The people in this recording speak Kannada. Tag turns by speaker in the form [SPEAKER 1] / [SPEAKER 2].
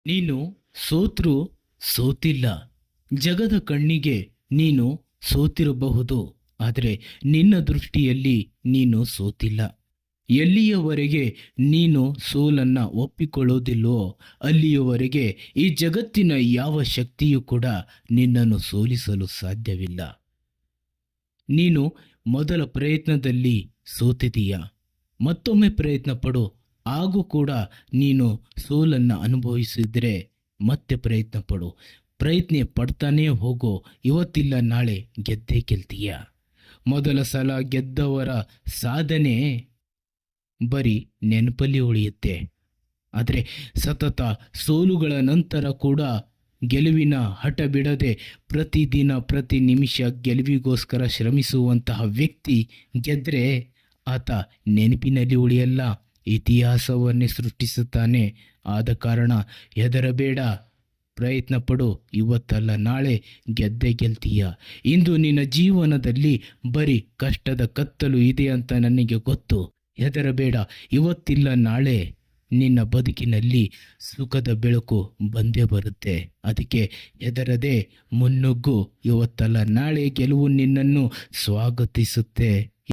[SPEAKER 1] ನೀನು ಸೋತ್ರು ಸೋತಿಲ್ಲ. ಜಗದ ಕಣ್ಣಿಗೆ ನೀನು ಸೋತಿರಬಹುದು, ಆದರೆ ನಿನ್ನ ದೃಷ್ಟಿಯಲ್ಲಿ ನೀನು ಸೋತಿಲ್ಲ. ಎಲ್ಲಿಯವರೆಗೆ ನೀನು ಸೋಲನ್ನು ಒಪ್ಪಿಕೊಳ್ಳೋದಿಲ್ಲವೋ ಅಲ್ಲಿಯವರೆಗೆ ಈ ಜಗತ್ತಿನ ಯಾವ ಶಕ್ತಿಯೂ ಕೂಡ ನಿನ್ನನ್ನು ಸೋಲಿಸಲು ಸಾಧ್ಯವಿಲ್ಲ. ನೀನು ಮೊದಲ ಪ್ರಯತ್ನದಲ್ಲಿ ಸೋತಿದೀಯ, ಮತ್ತೊಮ್ಮೆ ಪ್ರಯತ್ನ ಪಡು. ಹಾಗೂ ಕೂಡ ನೀನು ಸೋಲನ್ನು ಅನುಭವಿಸಿದರೆ ಮತ್ತೆ ಪ್ರಯತ್ನ ಪಡು. ಪ್ರಯತ್ನ ಪಡ್ತಾನೇ ಹೋಗೋ, ಇವತ್ತಿಲ್ಲ ನಾಳೆ ಗೆದ್ದೇ ಗೆಲ್ತೀಯ. ಮೊದಲ ಸಲ ಗೆದ್ದವರ ಸಾಧನೆ ಬರೀ ನೆನಪಲ್ಲಿ ಉಳಿಯುತ್ತೆ, ಆದರೆ ಸತತ ಸೋಲುಗಳ ನಂತರ ಕೂಡ ಗೆಲುವಿನ ಹಠ ಬಿಡದೆ ಪ್ರತಿದಿನ ಪ್ರತಿ ನಿಮಿಷ ಗೆಲುವಿಗೋಸ್ಕರ ಶ್ರಮಿಸುವಂತಹ ವ್ಯಕ್ತಿ ಗೆದ್ದರೆ ಆತ ನೆನಪಿನಲ್ಲಿ ಉಳಿಯಲ್ಲ, ಇತಿಹಾಸವನ್ನೇ ಸೃಷ್ಟಿಸುತ್ತಾನೆ. ಆದ ಕಾರಣ ಹೆದರಬೇಡ, ಪ್ರಯತ್ನ ಪಡು. ಇವತ್ತಲ್ಲ ನಾಳೆ ಗೆದ್ದೇ ಗೆಲ್ತೀಯ. ಇಂದು ನಿನ್ನ ಜೀವನದಲ್ಲಿ ಬರೀ ಕಷ್ಟದ ಕತ್ತಲು ಇದೆ ಅಂತ ನನಗೆ ಗೊತ್ತು. ಹೆದರಬೇಡ, ಇವತ್ತಿಲ್ಲ ನಾಳೆ ನಿನ್ನ ಬದುಕಿನಲ್ಲಿ ಸುಖದ ಬೆಳಕು ಬಂದೇ ಬರುತ್ತೆ. ಅದಕ್ಕೆ ಹೆದರದೆ ಮುನ್ನುಗ್ಗು. ಇವತ್ತಲ್ಲ ನಾಳೆ ಗೆಲುವು ನಿನ್ನನ್ನು ಸ್ವಾಗತಿಸುತ್ತೆ.